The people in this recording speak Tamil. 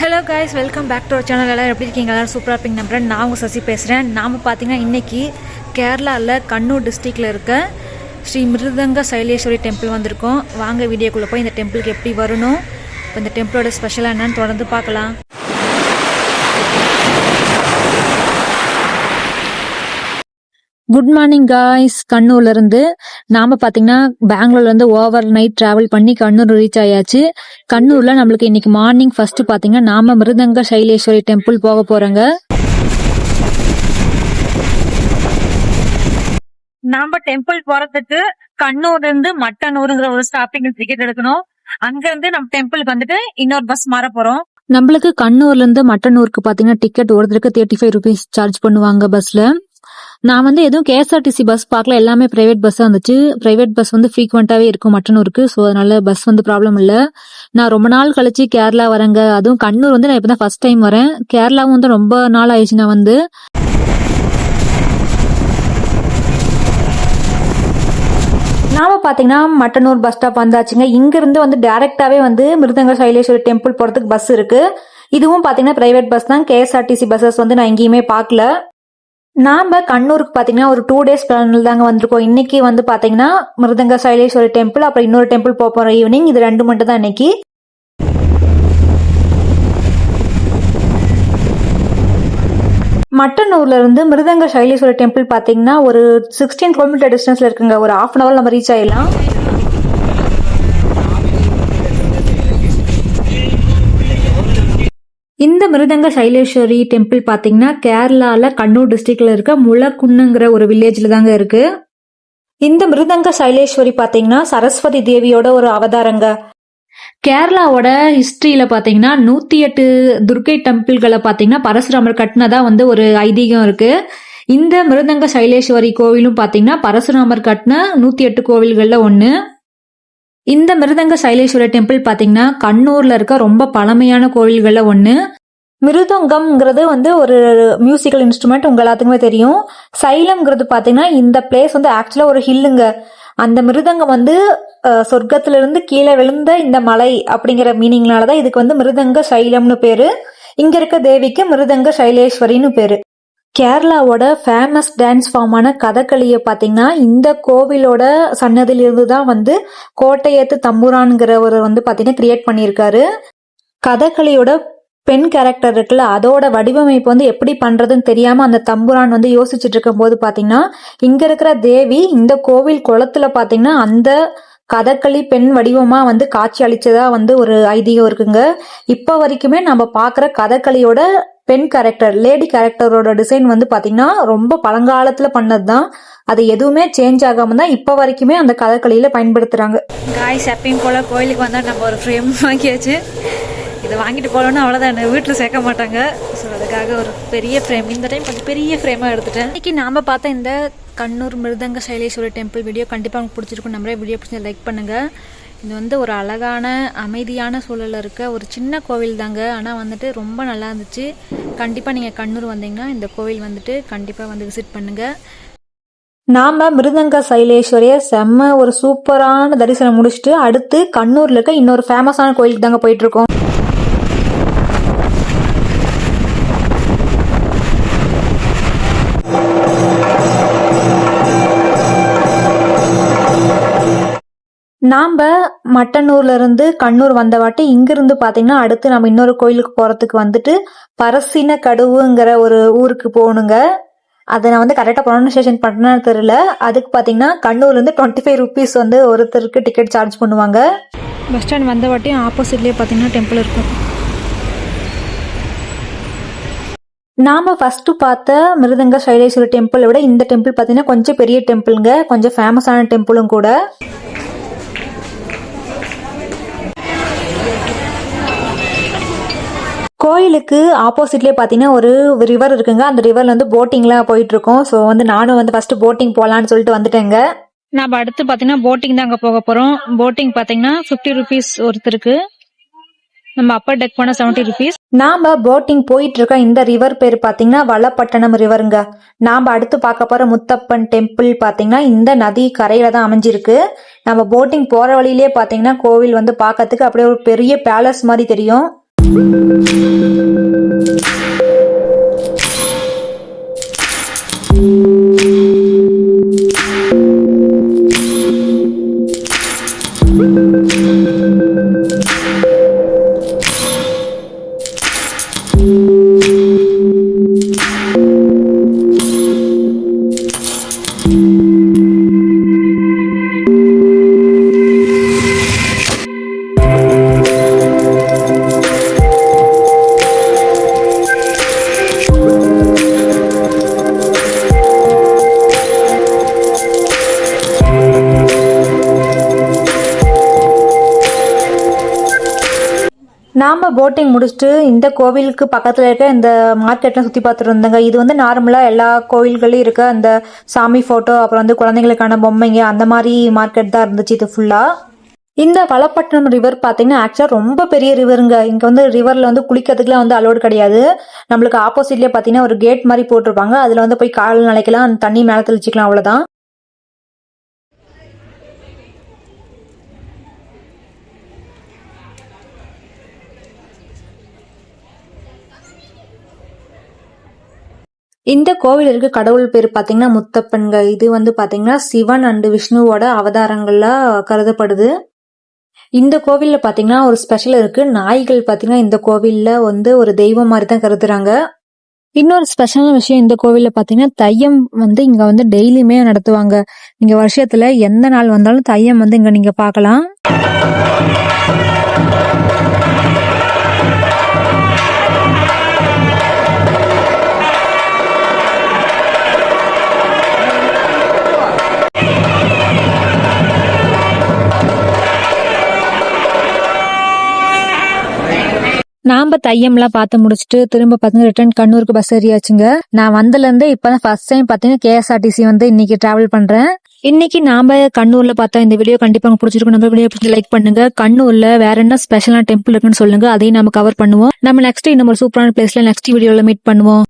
Hello guys, welcome back to our channel. எல்லோரும் எப்படி இருக்கீங்க? எல்லோரும் சூப்பராக இருப்பீங்க நம்புறேன். நான் உங்கள் சசி பேசுகிறேன். நாம் பார்த்தீங்கன்னா இன்றைக்கி கேரளாவில் கண்ணூர் டிஸ்ட்ரிக்டில் இருக்க ஸ்ரீ மிருதங்க சைலேஸ்வரி டெம்பிள் வந்திருக்கோம். வாங்க வீடியோக்குள்ளே போய் இந்த டெம்பிளுக்கு எப்படி வரணும், இப்போ இந்த டெம்பிளோட ஸ்பெஷலாக என்னன்னு தொடர்ந்து பார்க்கலாம். Good morning guys. கண்ணூர்லேருந்து நாம் பார்த்தீங்கன்னா பெங்களூர்லேருந்து ஓவர் நைட் ட்ராவல் பண்ணி கண்ணூர் ரீச் ஆயாச்சு. கண்ணூரில் நம்மளுக்கு இன்னைக்கு மார்னிங் ஃபர்ஸ்ட் பார்த்தீங்கன்னா நாம மிருதங்க சைலேஸ்வரி டெம்பிள் போக போகிறோங்க. நாம டெம்பிள் போகிறதுக்கு கண்ணூர்லேருந்து மட்டனூருங்கிற ஒரு ஸ்டாப்பிங் டிக்கெட் எடுக்கணும். அங்கேருந்து நம்ம டெம்பிளுக்கு வந்துட்டு இன்னொரு பஸ் மாற போகிறோம். நம்மளுக்கு கண்ணூர்லேருந்து மட்டனூருக்கு பார்த்தீங்கன்னா டிக்கெட் ஒருத்தருக்கு 35 rupees சார்ஜ் பண்ணுவாங்க பஸ்ஸில். நான் எதுவும் KSRTC பஸ் பார்க்கல, எல்லாமே பிரைவேட் பஸ்ஸாக இருந்துச்சு. பிரைவேட் பஸ் ஃப்ரீக்வெண்ட்டாகவே இருக்கும் மட்டனூருக்கு. ஸோ அதனால பஸ் ப்ராப்ளம் இல்லை. நான் ரொம்ப நாள் கழிச்சு கேரளா வரேங்க. அதுவும் கண்ணூர் நான் இப்போ தான் ஃபர்ஸ்ட் டைம் வரேன். கேரளாவும் ரொம்ப நாள் ஆயிடுச்சு. நான் நாம பாத்தீங்கன்னா மட்டனூர் பஸ் ஸ்டாப் வந்தாச்சுங்க. இங்கிருந்து டைரக்டாவே மிருதங்க சைலேஸ்வரி டெம்பிள் போறதுக்கு பஸ் இருக்கு. இதுவும் பாத்தீங்கன்னா பிரைவேட் பஸ் தான். KSRTC பஸ்ஸஸ் நான் எங்கேயுமே பார்க்கல. நாம கண்ணூருக்கு பாத்தீங்கன்னா ஒரு 2 days பிளான்ல தாங்க வந்திருக்கோம். இன்னைக்கு பாத்தீங்கன்னா மிருதங்க சைலேஸ்வரி டெம்பிள், அப்புறம் இன்னொரு டெம்பிள் போறோம் ஈவினிங். இது 2 மட்டும் தான் இன்னைக்கு. மட்டனூர்ல இருந்து மிருதங்க சைலேஸ்வரி டெம்பிள் பாத்தீங்கன்னா ஒரு 16 கிலோமீட்டர் டிஸ்டன்ஸ்ல இருக்குங்க. ஒரு 1/2 hour நம்ம ரீச் ஆயிடலாம். இந்த மிருதங்க சைலேஸ்வரி டெம்பிள் பாத்தீங்கன்னா கேரளால கண்ணூர் டிஸ்ட்ரிக்ட்ல இருக்க முளக்குன்னுங்கிற ஒரு வில்லேஜ்ல தாங்க இருக்கு. இந்த மிருதங்க சைலேஸ்வரி பாத்தீங்கன்னா சரஸ்வதி தேவியோட ஒரு அவதாரங்க. கேரளாவோட ஹிஸ்டரியில பாத்தீங்கன்னா 108 துர்க்கை டெம்பிள்களை பாத்தீங்கன்னா பரசுராமர் கட்டினதா ஒரு ஐதீகம் இருக்கு. இந்த மிருதங்க சைலேஸ்வரி கோவிலும் பாத்தீங்கன்னா பரசுராமர் கட்டின 108 கோவில்கள்ல ஒண்ணு. இந்த மிருதங்க சைலேஸ்வரி டெம்பிள் பாத்தீங்கன்னா கண்ணூர்ல இருக்க ரொம்ப பழமையான கோவில்கள்ல ஒண்ணு. மிருதங்கம்ங்கிறது ஒரு மியூசிக்கல் இன்ஸ்ட்ருமெண்ட், உங்க எல்லாத்துக்குமே தெரியும். சைலம்ங்கிறது பாத்தீங்கன்னா இந்த பிளேஸ் ஆக்சுவலா ஒரு ஹில்லுங்க. அந்த மிருதங்கம் சொர்க்கத்துல இருந்து கீழே விழுந்த இந்த மலை அப்படிங்கிற மீனிங்னாலதான் இதுக்கு மிருதங்க சைலம்னு பேரு. இங்க இருக்க தேவிக்கு மிருதங்க சைலேஸ்வரின்னு பேரு. கேரளாவோட ஃபேமஸ் டான்ஸ் ஃபார்மான கதகளிய பாத்தீங்கன்னா இந்த கோவிலோட சன்னதியிலிருந்து தான் கோட்டையத்து தம்புரான்கிறவர் பாத்தீங்கன்னா கிரியேட் பண்ணியிருக்காரு. கதகளியோட பெண் கேரக்டர் இருக்குல்ல, அதோட வடிவமைப்பு எப்படி பண்றதுன்னு தெரியாம அந்த தம்புரான் யோசிச்சுட்டு இருக்கும் போது பாத்தீங்கன்னா இங்க இருக்கிற தேவி இந்த கோவில் குளத்துல பாத்தீங்கன்னா அந்த கதகளி பெண் வடிவமா காட்சி அளிச்சதா ஒரு ஐதீகம் இருக்குங்க. இப்ப வரைக்குமே நம்ம பாக்குற கதகளியோட பெண் கேரக்டர், லேடி கேரக்டரோட டிசைன் பாத்தீங்கன்னா ரொம்ப பழங்காலத்துல பண்ணதுதான். அது எதுவுமே சேஞ்ச் ஆகாம தான் இப்ப வரைக்குமே அந்த கதகளியில பயன்படுத்துறாங்க. காய்ஸ், எப்பயும் போல கோயிலுக்கு வந்தா நம்ம ஒரு ஃப்ரேம் வாங்கியாச்சு. இதை வாங்கிட்டு போகலன்னா அவ்வளோதான், என்ன வீட்டில் சேர்க்க மாட்டாங்க. ஸோ அதுக்காக ஒரு பெரிய ஃப்ரேம், இந்த டைம் கொஞ்சம் பெரிய ஃப்ரேமாக எடுத்துட்டேன். இன்னைக்கு நாம் பார்த்த இந்த கண்ணூர் மிருதங்க சைலேஸ்வரி டெம்பிள் வீடியோ கண்டிப்பாக உங்களுக்கு பிடிச்சிருக்கும். நம்மளே வீடியோ பிடிச்சி லைக் பண்ணுங்கள். இது ஒரு அழகான அமைதியான சூழலில் இருக்க ஒரு சின்ன கோவில் தாங்க. ஆனால் ரொம்ப நல்லா இருந்துச்சு. கண்டிப்பாக நீங்கள் கண்ணூர் வந்தீங்கன்னா இந்த கோவில் கண்டிப்பாக விசிட் பண்ணுங்கள். நாம மிருதங்க சைலேஸ்வரிய செம்ம ஒரு சூப்பரான தரிசனம் முடிச்சுட்டு அடுத்து கண்ணூர்ல இருக்க இன்னொரு ஃபேமஸான கோயிலுக்கு தாங்க போயிட்டு இருக்கோம். நாம மட்டனூர்ல இருந்து கண்ணூர் வந்த வாட்டி இங்கிருந்து பாத்தீங்கன்னா அடுத்து நம்ம இன்னொரு கோயிலுக்கு போறதுக்கு பரசின கடுவுங்கிற ஒரு ஊருக்கு போகணுங்க. அதை நான் கரெக்டா ப்ரொனன்சியேஷன் பண்ண தெரியல. அதுக்கு பாத்தீங்கன்னா கண்ணூர்ல இருந்து 25 rupees ஒருத்தருக்கு டிக்கெட் சார்ஜ் பண்ணுவாங்க. பஸ் ஸ்டாண்ட் வந்த வாட்டியும் ஆப்போசிட்லயே பாத்தீங்கன்னா டெம்பிள் இருக்கும். நாம ஃபர்ஸ்ட் பார்த்த மிருதங்க சைலேஸ்வரி டெம்பிளை விட இந்த டெம்பிள் பாத்தீங்கன்னா கொஞ்சம் பெரிய டெம்பிள்ங்க, கொஞ்சம் ஃபேமஸான டெம்பிளும் கூட. கோயிலுக்கு ஆப்போசிட்லயே பாத்தீங்கன்னா ஒரு ரிவர் இருக்குங்க. அந்த ரிவர்ல போட்டிங்லாம் போயிட்டு இருக்கோம். ஸோ நானும் ஃபர்ஸ்ட் போட்டிங் போலான்னு சொல்லிட்டு வந்துட்டேங்க. நம்ம அடுத்து பாத்தீங்கன்னா போட்டிங் தான் அங்க போக போறோம். போட்டிங் பாத்தீங்கன்னா 50 rupees ஒருத்தருக்கு. நம்ம அப்பர் டெக் போனா 70 rupees. நாம போட்டிங் போயிட்டு இருக்க இந்த ரிவர் பேர் பாத்தீங்கன்னா வளப்பட்டணம் ரிவருங்க. நாம அடுத்து பார்க்க போற முத்தப்பன் டெம்பிள் பாத்தீங்கன்னா இந்த நதி கரையில தான் அமைஞ்சிருக்கு. நம்ம போட்டிங் போற வழியிலேயே பாத்தீங்கன்னா கோவில் பாக்கிறதுக்கு அப்படியே ஒரு பெரிய பேலஸ் மாதிரி தெரியும். நாம போட்டிங் முடிச்சுட்டு இந்த கோவிலுக்கு பக்கத்துல இருக்க இந்த மார்க்கெட்லாம் சுத்தி பார்த்துட்டு இருந்தோங்க. இது வந்து நார்மலா எல்லா கோவில்களையும் இருக்க அந்த சாமி போட்டோ, அப்புறம் வந்து குழந்தைங்களுக்கான பொம்மைங்க, அந்த மாதிரி மார்க்கெட் தான் இருந்துச்சு இது ஃபுல்லா. இந்த வளப்பட்டினம் ரிவர் பாத்தீங்கன்னா ஆக்சுவலா ரொம்ப பெரிய ரிவருங்க. இங்க வந்து ரிவர்ல வந்து குளிக்கிறதுக்குலாம் வந்து அலோடு கிடையாது. நம்மளுக்கு ஆப்போசிட்லயே பாத்தீங்கன்னா ஒரு கேட் மாதிரி போட்டிருப்பாங்க. அதுல வந்து போய் கால் நனைக்கலாம், அந்த தண்ணி மேல தெளிச்சுக்கலாம், அவ்வளவுதான். இந்த கோவில் இருக்க கடவுள் பேர் பாத்தீங்கன்னா முத்தப்பன்க. இது வந்து பாத்தீங்கன்னா சிவன் அண்ட் விஷ்ணுவோட அவதாரங்கள்ல கருதப்படுது. இந்த கோவில்ல பாத்தீங்கன்னா ஒரு ஸ்பெஷல் இருக்கு. நாய்கள் பாத்தீங்கன்னா இந்த கோவில்ல வந்து ஒரு தெய்வம் மாதிரி தான் கருதுறாங்க. இன்னொரு ஸ்பெஷலான விஷயம் இந்த கோவில்ல பாத்தீங்கன்னா தையம் வந்து இங்க வந்து டெய்லியுமே நடத்துவாங்க. நீங்க வருஷத்துல எந்த நாள் வந்தாலும் தையம் வந்து இங்க நீங்க பார்க்கலாம். நாம தையம்லாம் பார்த்து முடிச்சுட்டு திரும்ப பாத்தீங்கன்னா ரிட்டர்ன் கண்ணூருக்கு பஸ் ஏறியாச்சுங்க. நான் வந்ததுல இருந்து இப்பதான் ஃபர்ஸ்ட் டைம் பாத்தீங்கன்னா KSRTC வந்து இன்னைக்கு டிராவல் பண்றேன். இன்னைக்கு நாம கண்ணூர்ல பார்த்தா இந்த வீடியோ கண்டிப்பா உங்களுக்கு பிடிச்சிருக்கும். நம்ம வீடியோ பிடிச்சி லைக் பண்ணுங்க. கண்ணூர்ல வேற என்ன ஸ்பெஷலான டெம்பிள் இருக்குன்னு சொல்லுங்க, அதையும் நம்ம கவர் பண்ணுவோம். நம்ம நெக்ஸ்ட் இன்னும் ஒரு சூப்பரான பிளேஸ்ல நெக்ஸ்ட் வீடியோல மீட் பண்ணுவோம்.